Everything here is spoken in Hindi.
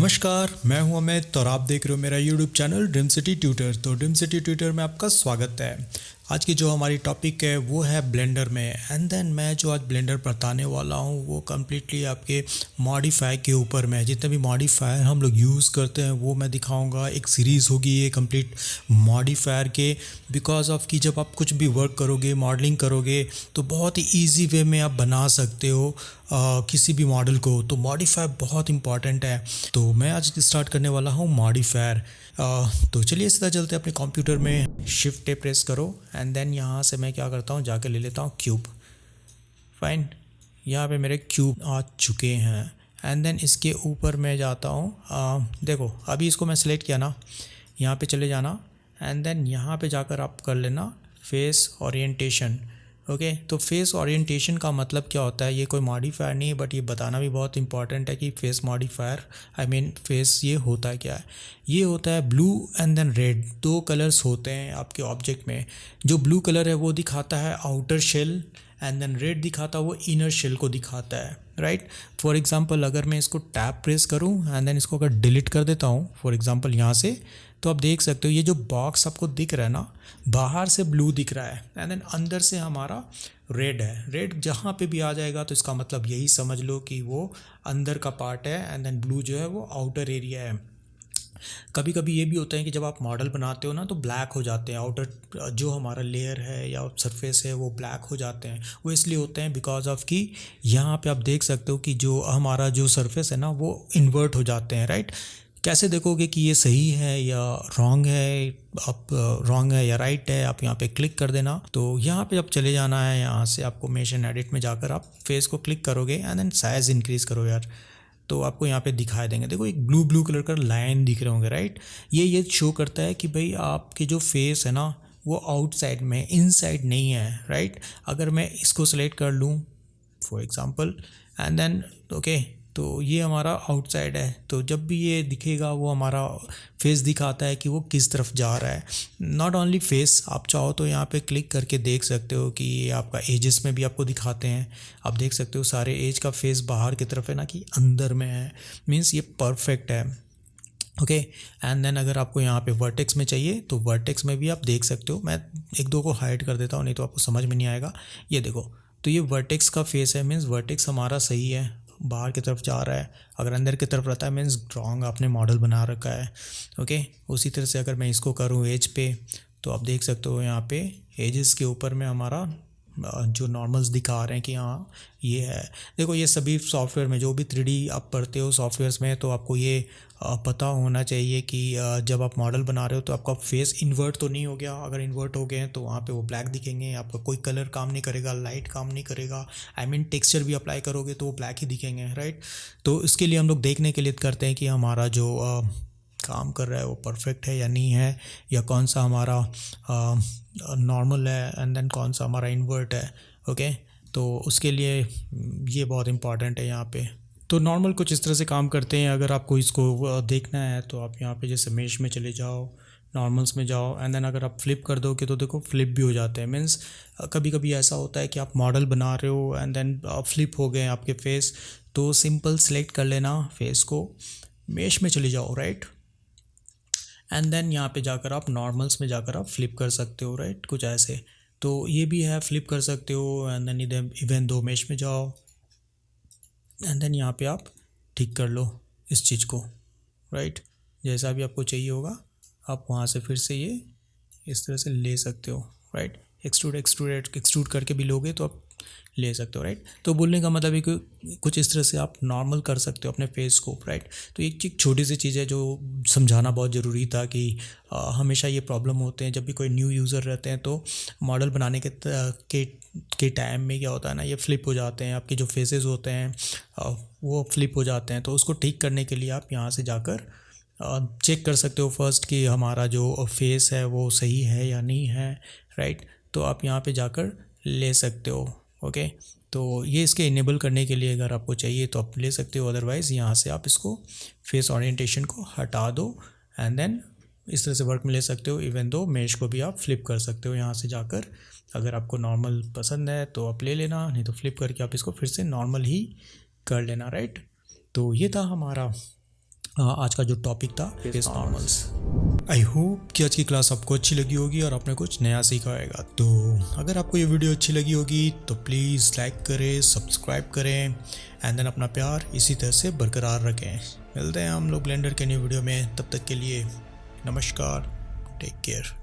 नमस्कार, मैं हूं अमित और आप देख रहे हो मेरा YouTube channel dream city tutor. तो ड्रीम सिटी ट्यूटर में आपका स्वागत है। आज की जो हमारी टॉपिक है वो है ब्लेंडर में। एंड देन मैं जो आज ब्लेंडर बताने वाला हूँ वो कम्प्लीटली आपके मॉडिफाई के ऊपर में है। जितने भी मॉडिफायर हम लोग यूज़ करते हैं वो मैं दिखाऊंगा। एक सीरीज़ होगी ये कंप्लीट मॉडिफायर के, बिकॉज ऑफ कि जब आप कुछ भी वर्क करोगे, मॉडलिंग करोगे, तो बहुत ही ईजी वे में आप बना सकते हो किसी भी मॉडल को। तो मॉडिफायर बहुत इंपॉर्टेंट है। तो मैं आज स्टार्ट करने वाला हूँ मॉडिफायर। तो चलिए सीधा चलते हैं अपने कंप्यूटर में। शिफ्ट ए प्रेस करो एंड देन यहाँ से मैं क्या करता हूँ, जाके ले लेता हूँ क्यूब। फाइन, यहाँ पे मेरे क्यूब आ चुके हैं। एंड देन इसके ऊपर मैं जाता हूँ। देखो अभी इसको मैं सेलेक्ट किया ना, यहाँ पे चले जाना एंड देन यहाँ पे जाकर आप कर लेना फेस ओरिएंटेशन। ओके, तो फेस ओरिएंटेशन का मतलब क्या होता है, ये कोई मॉडिफायर नहीं है, बट ये बताना भी बहुत इंपॉर्टेंट है कि फेस मॉडिफायर फेस ये होता है क्या है। ये होता है ब्लू एंड देन रेड, दो कलर्स होते हैं आपके ऑब्जेक्ट में। जो ब्लू कलर है वो दिखाता है outer shell and then red दिखाता है वो इनर शेल को दिखाता है, राइट। फॉर एग्जांपल अगर मैं इसको टैप प्रेस करूं एंड देन इसको अगर डिलीट कर देता हूं फॉर एग्जांपल यहाँ से, तो आप देख सकते हो ये जो बॉक्स आपको दिख रहा है ना, बाहर से ब्लू दिख रहा है एंड देन अंदर से हमारा रेड है। रेड जहाँ पे भी आ जाएगा तो इसका मतलब यही समझ लो कि वो अंदर का पार्ट है एंड देन ब्लू जो है वो आउटर एरिया है। कभी कभी ये भी होता है कि जब आप मॉडल बनाते हो ना तो ब्लैक हो जाते हैं, आउटर जो हमारा लेयर है या सरफेस है वो ब्लैक हो जाते हैं। वो इसलिए होते हैं बिकॉज ऑफ कि यहाँ पे आप देख सकते हो कि जो हमारा जो सरफेस है ना वो इन्वर्ट हो जाते हैं, राइट। कैसे देखोगे कि ये सही है या रॉन्ग है, आप रॉन्ग है या राइट है, आप यहाँ पे क्लिक कर देना। तो यहाँ पे जब चले जाना है, यहाँ से आपको मेश एंड एडिट में जाकर आप फेस को क्लिक करोगे एंड देन साइज इंक्रीज़ करो यार, तो आपको यहाँ पे दिखाई देंगे। देखो एक ब्लू ब्लू कलर का लाइन दिख रहे होंगे, राइट। ये शो करता है कि भाई आपके जो फेस है ना वो आउटसाइड में, इनसाइड नहीं है, राइट। अगर मैं इसको सेलेक्ट कर लूँ for example and then okay, तो ये हमारा आउटसाइड है। तो जब भी ये दिखेगा वो हमारा फेस दिखाता है कि वो किस तरफ जा रहा है। नॉट ओनली फेस, आप चाहो तो यहाँ पे क्लिक करके देख सकते हो कि ये आपका एजेस में भी आपको दिखाते हैं। आप देख सकते हो सारे एज का फेस बाहर की तरफ है ना कि अंदर में है, मीन्स ये परफेक्ट है। ओके, एंड देन अगर आपको यहाँ पे वर्टेक्स में चाहिए तो वर्टेक्स में भी आप देख सकते हो। मैं एक दो को हाइड कर देता हूँ नहीं तो आपको समझ में नहीं आएगा। ये देखो, तो ये वर्टेक्स का फेस है, मीन्स वर्टेक्स हमारा सही है, बाहर की तरफ जा रहा है। अगर अंदर की तरफ रहता है मीन्स रॉन्ग आपने मॉडल बना रखा है। ओके, उसी तरह से अगर मैं इसको करूँ एज पे, तो आप देख सकते हो यहाँ पे एजेस के ऊपर में हमारा जो नॉर्मल्स दिखा रहे हैं कि हाँ ये है। देखो ये सभी सॉफ्टवेयर में जो भी 3D आप पढ़ते हो सॉफ्टवेयर्स में, तो आपको ये पता होना चाहिए कि जब आप मॉडल बना रहे हो तो आपका फेस इन्वर्ट तो नहीं हो गया। अगर इन्वर्ट हो गए हैं तो वहाँ पे वो ब्लैक दिखेंगे, आपका कोई कलर काम नहीं करेगा, लाइट काम नहीं करेगा, टेक्सचर भी अप्लाई करोगे तो वो ब्लैक ही दिखेंगे, राइट। तो इसके लिए हम लोग देखने के लिए करते हैं कि हमारा जो काम कर रहा है वो परफेक्ट है या नहीं है, या कौन सा हमारा नॉर्मल है एंड देन कौन सा हमारा इन्वर्ट है। ओके, तो उसके लिए ये बहुत इंपॉर्टेंट है यहाँ पे। तो नॉर्मल कुछ इस तरह से काम करते हैं। अगर आपको इसको देखना है तो आप यहाँ पे जैसे मेश में चले जाओ, नॉर्मल्स में जाओ एंड देन अगर आप फ्लिप कर दोगे तो देखो फ्लिप भी हो जाते हैं। मीन्स कभी कभी ऐसा होता है कि आप मॉडल बना रहे हो एंड देन फ्लिप हो गए आपके फेस, तो सिंपल सेलेक्ट कर लेना फेस को, मेश में चले जाओ, राइट। एंड देन यहाँ पे जाकर आप नॉर्मल्स में जाकर आप फ्लिप कर सकते हो, राइट, कुछ ऐसे। तो ये भी है, फ्लिप कर सकते हो एंड देन इवन दो मेश में जाओ एंड देन यहाँ पे आप ठीक कर लो इस चीज़ को, राइट। जैसा भी आपको चाहिए होगा आप वहाँ से फिर से ये इस तरह से ले सकते हो, राइट। एक्सट्रूड करके भी लोगे तो आप ले सकते हो, राइट। तो बोलने का मतलब है कि कुछ इस तरह से आप नॉर्मल कर सकते हो अपने फेस को, राइट। तो एक छोटी सी चीज़ है जो समझाना बहुत ज़रूरी था कि हमेशा ये प्रॉब्लम होते हैं जब भी कोई न्यू यूज़र रहते हैं तो मॉडल बनाने के टाइम में क्या होता है ना, ये फ्लिप हो जाते हैं, आपके जो फेसेस होते हैं वो फ्लिप हो जाते हैं। तो उसको ठीक करने के लिए आप यहाँ से जाकर चेक कर सकते हो फर्स्ट कि हमारा जो फेस है वो सही है या नहीं है, राइट। तो आप यहाँ पे जाकर ले सकते हो। ओके, तो ये इसके इनेबल करने के लिए अगर आपको चाहिए तो आप ले सकते हो, अदरवाइज़ यहाँ से आप इसको फेस ओरिएंटेशन को हटा दो एंड देन इस तरह से वर्क में ले सकते हो। इवन दो मेश को भी आप फ्लिप कर सकते हो यहाँ से जाकर। अगर आपको नॉर्मल पसंद है तो आप ले लेना, नहीं तो फ्लिप करके आप इसको फिर से नॉर्मल ही कर लेना, राइट। तो ये था हमारा आज का जो टॉपिक था फेस नॉर्मल्स। आई होप कि आज की क्लास आपको अच्छी लगी होगी और आपने कुछ नया सीखा होगा। तो अगर आपको ये वीडियो अच्छी लगी होगी तो प्लीज़ लाइक करें, सब्सक्राइब करें एंड देन अपना प्यार इसी तरह से बरकरार रखें। मिलते हैं हम लोग ब्लेंडर के न्यू वीडियो में, तब तक के लिए नमस्कार, टेक केयर।